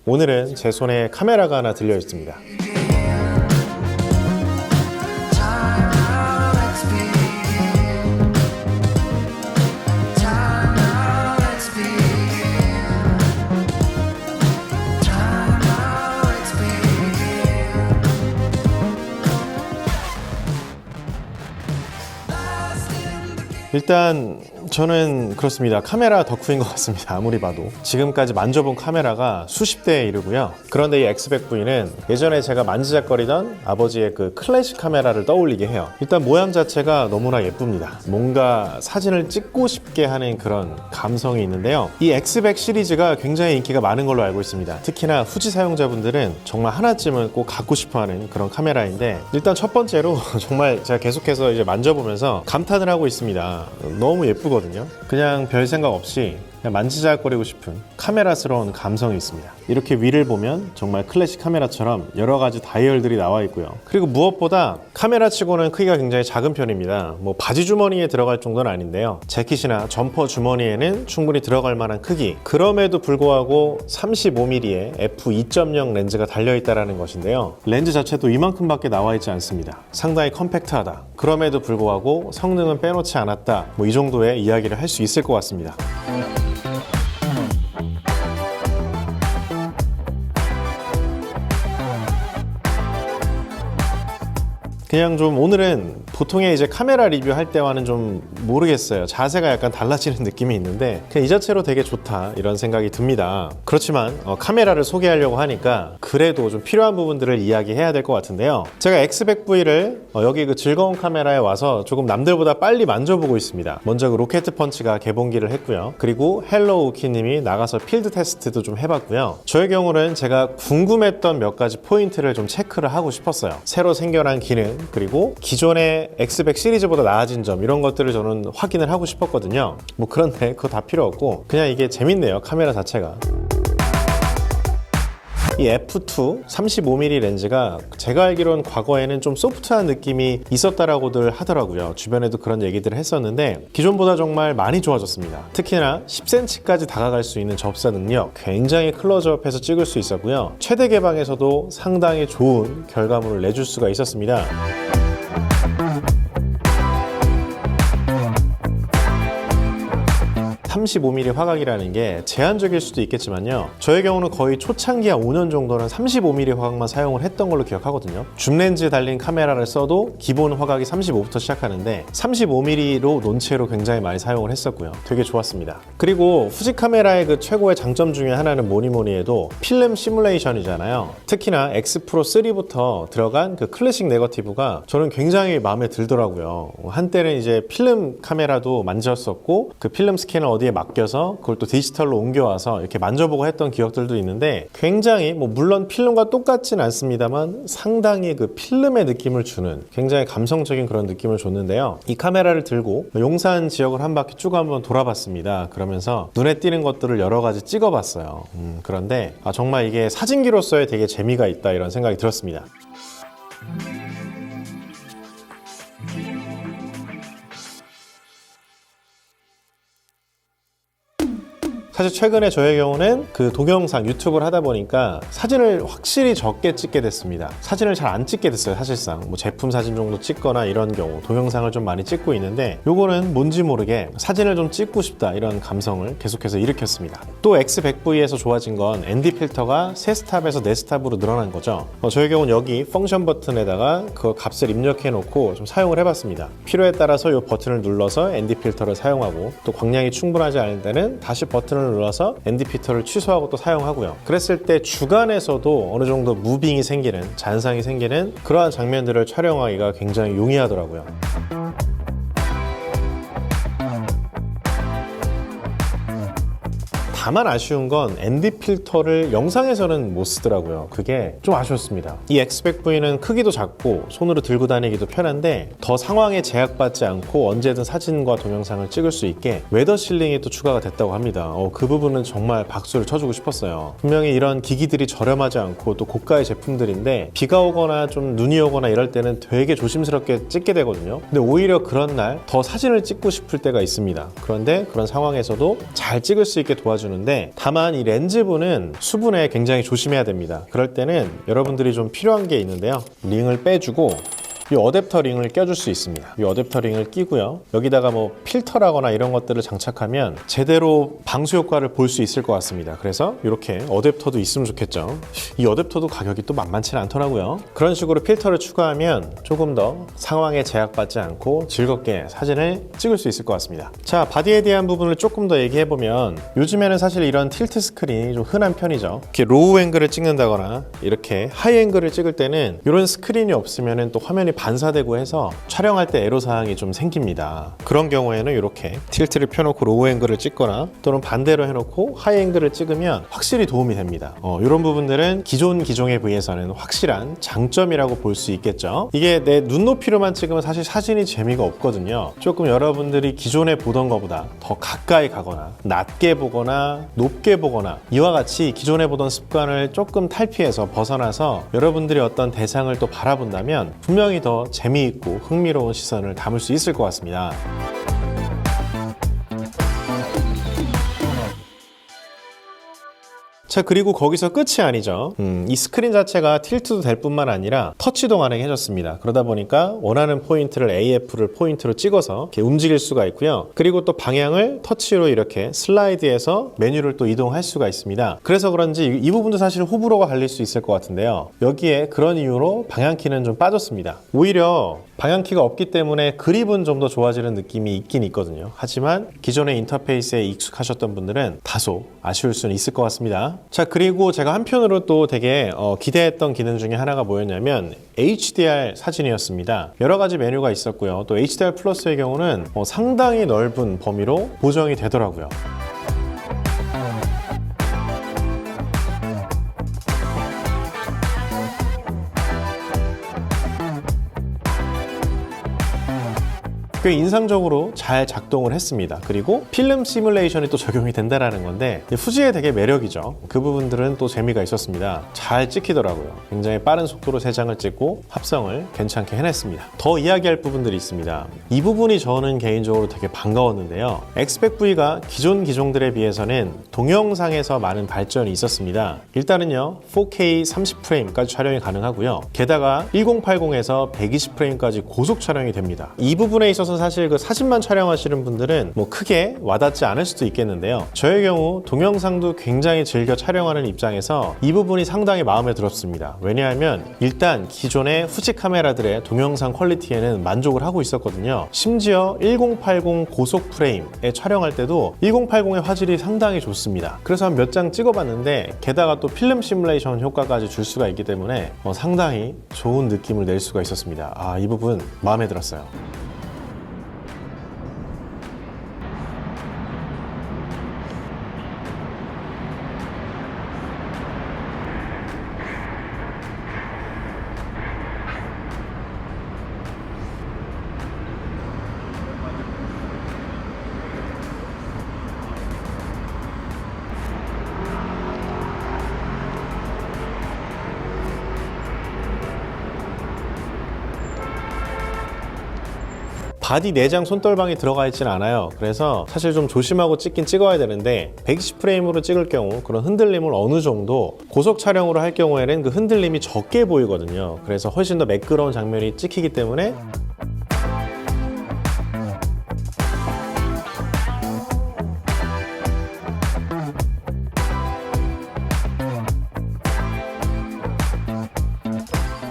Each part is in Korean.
오늘은 제 손에 카메라가 하나 들려 있습니다. 일단 저는 그렇습니다. 카메라 덕후인 것 같습니다. 아무리 봐도 지금까지 만져본 카메라가 수십 대에 이르고요. 그런데 이 X100V는 예전에 제가 만지작거리던 아버지의 그 클래식 카메라를 떠올리게 해요. 일단 모양 자체가 너무나 예쁩니다. 뭔가 사진을 찍고 싶게 하는 그런 감성이 있는데요. 이 X100 시리즈가 굉장히 인기가 많은 걸로 알고 있습니다. 특히나 후지 사용자분들은 정말 하나쯤은 꼭 갖고 싶어하는 그런 카메라인데, 일단 첫 번째로 정말 제가 계속해서 이제 만져보면서 감탄을 하고 있습니다. 너무 예쁘거든요. 그냥 별 생각 없이 그냥 만지작거리고 싶은 카메라스러운 감성이 있습니다. 이렇게 위를 보면 정말 클래식 카메라처럼 여러 가지 다이얼들이 나와 있고요. 그리고 무엇보다 카메라 치고는 크기가 굉장히 작은 편입니다. 뭐 바지 주머니에 들어갈 정도는 아닌데요. 재킷이나 점퍼 주머니에는 충분히 들어갈 만한 크기. 그럼에도 불구하고 35mm의 f2.0 렌즈가 달려있다는 것인데요. 렌즈 자체도 이만큼밖에 나와 있지 않습니다. 상당히 컴팩트하다. 그럼에도 불구하고 성능은 빼놓지 않았다. 뭐 이 정도의 이야기를 할 수 있을 것 같습니다. 그냥 좀 오늘은 보통의 이제 카메라 리뷰할 때와는 좀 모르겠어요. 자세가 약간 달라지는 느낌이 있는데 그냥 이 자체로 되게 좋다 이런 생각이 듭니다. 그렇지만 카메라를 소개하려고 하니까 그래도 좀 필요한 부분들을 이야기해야 될 것 같은데요. 제가 X100V를 여기 그 즐거운 카메라에 와서 조금 남들보다 빨리 만져보고 있습니다. 먼저 그 로켓 펀치가 개봉기를 했고요. 그리고 헬로 우키님이 나가서 필드 테스트도 좀 해봤고요. 저의 경우는 제가 궁금했던 몇 가지 포인트를 좀 체크를 하고 싶었어요. 새로 생겨난 기능, 그리고 기존의 X100 시리즈보다 나아진 점, 이런 것들을 저는 확인을 하고 싶었거든요. 뭐 그런데 그거 다 필요 없고 그냥 이게 재밌네요. 카메라 자체가. 이 F2 35mm 렌즈가 제가 알기로는 과거에는 좀 소프트한 느낌이 있었다라고들 하더라고요. 주변에도 그런 얘기들을 했었는데 기존보다 정말 많이 좋아졌습니다. 특히나 10cm까지 다가갈 수 있는 접사 능력, 굉장히 클로즈업해서 찍을 수 있었고요. 최대 개방에서도 상당히 좋은 결과물을 내줄 수가 있었습니다. (35mm) 화각이라는 게 제한적일 수도 있겠지만요, 저의 경우는 거의 초창기 한 5년 정도는 35mm 화각만 사용을 했던 걸로 기억하거든요. 줌렌즈 달린 카메라를 써도 기본 화각이 35부터 시작하는데 35mm로 논체로 굉장히 많이 사용을 했었고요. 되게 좋았습니다. 그리고 후지 카메라의 그 최고의 장점 중에 하나는 뭐니 해도 필름 시뮬레이션이잖아요. 특히나 X 프로 3부터 들어간 그 클래식 네거티브가 저는 굉장히 마음에 들더라고요. 한때는 이제 필름 카메라도 만졌었고 그 필름 스캐너 어디에 맡겨서 그걸 또 디지털로 옮겨와서 이렇게 만져보고 했던 기억들도 있는데, 굉장히 뭐 물론 필름과 똑같진 않습니다만 상당히 그 필름의 느낌을 주는 굉장히 감성적인 그런 느낌을 줬는데요. 이 카메라를 들고 용산 지역을 한 바퀴 쭉 한번 돌아봤습니다. 그러면서 눈에 띄는 것들을 여러 가지 찍어봤어요. 그런데 정말 이게 사진기로서의 되게 재미가 있다 이런 생각이 들었습니다. 사실 최근에 저의 경우는 그 동영상 유튜브를 하다 보니까 사진을 확실히 적게 찍게 됐습니다. 사진을 잘 안 찍게 됐어요. 사실상 뭐 제품 사진 정도 찍거나 이런 경우 동영상을 좀 많이 찍고 있는데, 요거는 뭔지 모르게 사진을 좀 찍고 싶다 이런 감성을 계속해서 일으켰습니다. 또 X100V에서 좋아진 건 ND 필터가 3스탑에서 4스탑으로 늘어난 거죠. 저의 경우는 여기 펑션 버튼에다가 그 값을 입력해 놓고 좀 사용을 해봤습니다. 필요에 따라서 이 버튼을 눌러서 ND 필터를 사용하고, 또 광량이 충분하지 않을 때는 다시 버튼을 눌러서 ND 필터를 취소하고 또 사용하고요. 그랬을 때 주간에서도 어느 정도 무빙이 생기는, 잔상이 생기는 그러한 장면들을 촬영하기가 굉장히 용이하더라고요. 다만 아쉬운 건 ND 필터를 영상에서는 못 쓰더라고요. 그게 좀 아쉬웠습니다. 이 X100V는 크기도 작고 손으로 들고 다니기도 편한데 더 상황에 제약받지 않고 언제든 사진과 동영상을 찍을 수 있게 웨더 실링이 또 추가가 됐다고 합니다. 그 부분은 정말 박수를 쳐주고 싶었어요. 분명히 이런 기기들이 저렴하지 않고 또 고가의 제품들인데 비가 오거나 좀 눈이 오거나 이럴 때는 되게 조심스럽게 찍게 되거든요. 근데 오히려 그런 날 더 사진을 찍고 싶을 때가 있습니다. 그런데 그런 상황에서도 잘 찍을 수 있게 도와주는 되는데, 다만 이 렌즈부는 수분에 굉장히 조심해야 됩니다. 그럴 때는 여러분들이 좀 필요한 게 있는데요. 링을 빼주고 이 어댑터 링을 껴줄 수 있습니다. 이 어댑터 링을 끼고요. 여기다가 뭐 필터라거나 이런 것들을 장착하면 제대로 방수 효과를 볼 수 있을 것 같습니다. 그래서 이렇게 어댑터도 있으면 좋겠죠. 이 어댑터도 가격이 또 만만치는 않더라고요. 그런 식으로 필터를 추가하면 조금 더 상황에 제약받지 않고 즐겁게 사진을 찍을 수 있을 것 같습니다. 자, 바디에 대한 부분을 조금 더 얘기해보면, 요즘에는 사실 이런 틸트 스크린이 좀 흔한 편이죠. 이렇게 로우 앵글을 찍는다거나 이렇게 하이 앵글을 찍을 때는 이런 스크린이 없으면 또 화면이 반사되고 해서 촬영할 때 애로사항이 좀 생깁니다. 그런 경우에는 이렇게 틸트를 펴놓고 로우 앵글을 찍거나 또는 반대로 해놓고 하이 앵글을 찍으면 확실히 도움이 됩니다. 이런 부분들은 기존 기종에 비해서는 확실한 장점이라고 볼 수 있겠죠. 이게 내 눈높이로만 찍으면 사실 사진이 재미가 없거든요. 조금 여러분들이 기존에 보던 것보다 더 가까이 가거나 낮게 보거나 높게 보거나 이와 같이 기존에 보던 습관을 조금 탈피해서 벗어나서 여러분들이 어떤 대상을 또 바라본다면 분명히 더 재미있고 흥미로운 시선을 담을 수 있을 것 같습니다. 자, 그리고 거기서 끝이 아니죠. 이 스크린 자체가 틸트도 될 뿐만 아니라 터치도 가능해졌습니다. 그러다 보니까 원하는 포인트를 AF를 포인트로 찍어서 이렇게 움직일 수가 있고요. 그리고 또 방향을 터치로 이렇게 슬라이드해서 메뉴를 또 이동할 수가 있습니다. 그래서 그런지 이 부분도 사실 호불호가 갈릴 수 있을 것 같은데요. 여기에 그런 이유로 방향키는 좀 빠졌습니다. 오히려 방향키가 없기 때문에 그립은 좀 더 좋아지는 느낌이 있긴 있거든요. 하지만 기존의 인터페이스에 익숙하셨던 분들은 다소 아쉬울 수는 있을 것 같습니다. 자, 그리고 제가 한편으로 또 되게 기대했던 기능 중에 하나가 뭐였냐면 HDR 사진이었습니다. 여러 가지 메뉴가 있었고요. 또 HDR 플러스의 경우는 상당히 넓은 범위로 보정이 되더라고요. 꽤 인상적으로 잘 작동을 했습니다. 그리고 필름 시뮬레이션이 또 적용이 된다는 건데 후지의 되게 매력이죠. 그 부분들은 또 재미가 있었습니다. 잘 찍히더라고요. 굉장히 빠른 속도로 3장을 찍고 합성을 괜찮게 해냈습니다. 더 이야기할 부분들이 있습니다. 이 부분이 저는 개인적으로 되게 반가웠는데요. X100V가 기존 기종들에 비해서는 동영상에서 많은 발전이 있었습니다. 일단은요, 4K 30프레임까지 촬영이 가능하고요. 게다가 1080에서 120프레임까지 고속 촬영이 됩니다. 이 부분에 있어서 사실 그 사진만 촬영하시는 분들은 뭐 크게 와닿지 않을 수도 있겠는데요. 저의 경우 동영상도 굉장히 즐겨 촬영하는 입장에서 이 부분이 상당히 마음에 들었습니다. 왜냐하면 일단 기존의 후지 카메라들의 동영상 퀄리티에는 만족을 하고 있었거든요. 심지어 1080 고속 프레임에 촬영할 때도 1080의 화질이 상당히 좋습니다. 그래서 한 몇 장 찍어봤는데 게다가 또 필름 시뮬레이션 효과까지 줄 수가 있기 때문에 상당히 좋은 느낌을 낼 수가 있었습니다. 이 부분 마음에 들었어요. 바디 내장 손떨방이 들어가 있지는 않아요. 그래서 사실 좀 조심하고 찍긴 찍어야 되는데 120프레임으로 찍을 경우 그런 흔들림을 어느 정도 고속 촬영으로 할 경우에는 그 흔들림이 적게 보이거든요. 그래서 훨씬 더 매끄러운 장면이 찍히기 때문에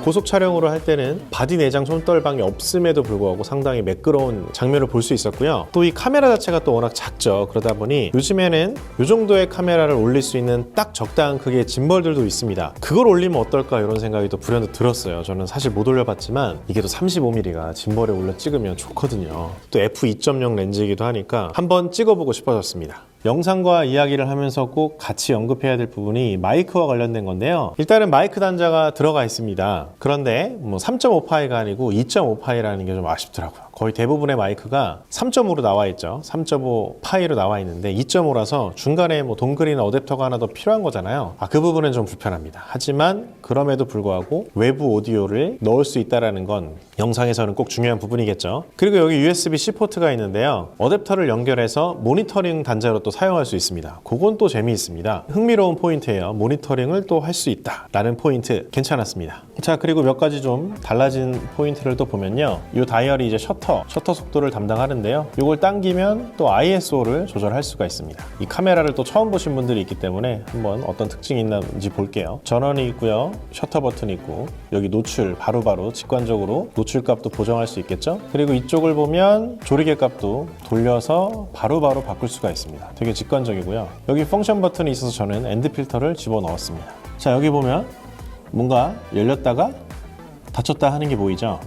고속 촬영으로 할 때는 바디 내장 손떨방이 없음에도 불구하고 상당히 매끄러운 장면을 볼 수 있었고요. 또 이 카메라 자체가 또 워낙 작죠. 그러다 보니 요즘에는 이 정도의 카메라를 올릴 수 있는 딱 적당한 크기의 짐벌들도 있습니다. 그걸 올리면 어떨까 이런 생각이 또 불현듯 들었어요. 저는 사실 못 올려봤지만 이게 또 35mm가 짐벌에 올려 찍으면 좋거든요. 또 f2.0 렌즈이기도 하니까 한번 찍어보고 싶어졌습니다. 영상과 이야기를 하면서 꼭 같이 언급해야 될 부분이 마이크와 관련된 건데요. 일단은 마이크 단자가 들어가 있습니다. 그런데 3.5파이가 아니고 2.5파이라는 게 좀 아쉽더라고요. 거의 대부분의 마이크가 3.5로 나와 있죠. 3.5 파이로 나와 있는데 2.5라서 중간에 뭐 동글이나 어댑터가 하나 더 필요한 거잖아요. 그 부분은 좀 불편합니다. 하지만 그럼에도 불구하고 외부 오디오를 넣을 수 있다는 건 영상에서는 꼭 중요한 부분이겠죠. 그리고 여기 USB-C 포트가 있는데요. 어댑터를 연결해서 모니터링 단자로 또 사용할 수 있습니다. 그건 또 재미있습니다. 흥미로운 포인트예요. 모니터링을 또 할 수 있다라는 포인트 괜찮았습니다. 자, 그리고 몇 가지 좀 달라진 포인트를 또 보면요. 이 다이얼이 이제 셔터 속도를 담당하는데요. 이걸 당기면 또 ISO를 조절할 수가 있습니다. 이 카메라를 또 처음 보신 분들이 있기 때문에 한번 어떤 특징이 있는지 볼게요. 전원이 있고요. 셔터 버튼이 있고 여기 노출 바로바로 직관적으로 노출 값도 보정할 수 있겠죠. 그리고 이쪽을 보면 조리개 값도 돌려서 바로바로 바꿀 수가 있습니다. 되게 직관적이고요. 여기 펑션 버튼이 있어서 저는 엔드 필터를 집어넣었습니다. 자, 여기 보면 뭔가 열렸다가 닫혔다 하는 게 보이죠?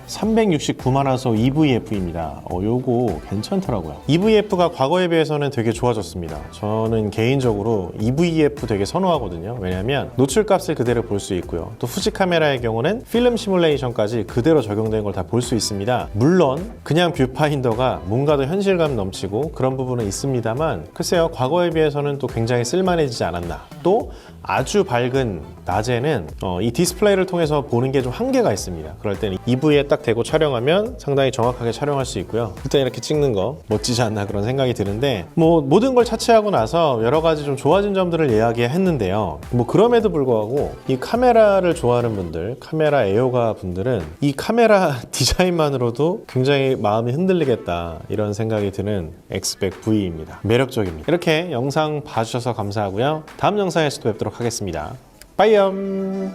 369만 화소 EVF입니다. 요거 괜찮더라고요. EVF가 과거에 비해서는 되게 좋아졌습니다. 저는 개인적으로 EVF 되게 선호하거든요. 왜냐하면 노출 값을 그대로 볼 수 있고요. 또 후지 카메라의 경우는 필름 시뮬레이션까지 그대로 적용된 걸 다 볼 수 있습니다. 물론 그냥 뷰파인더가 뭔가 더 현실감 넘치고 그런 부분은 있습니다만 글쎄요, 과거에 비해서는 또 굉장히 쓸만해지지 않았나. 또 아주 밝은 낮에는 이 디스플레이를 통해서 보는 게 좀 한계가 있습니다. 그럴 때는 EV에 딱 대고 촬영하면 상당히 정확하게 촬영할 수 있고요. 일단 이렇게 찍는 거 멋지지 않나 그런 생각이 드는데 뭐 모든 걸 차치하고 나서 여러 가지 좀 좋아진 점들을 이야기했는데요. 뭐 그럼에도 불구하고 이 카메라를 좋아하는 분들, 카메라 애호가 분들은 이 카메라 디자인만으로도 굉장히 마음이 흔들리겠다 이런 생각이 드는 X100V입니다. 매력적입니다. 이렇게 영상 봐주셔서 감사하고요. 다음 영상에서도 뵙도록 하겠습니다. 빠이염.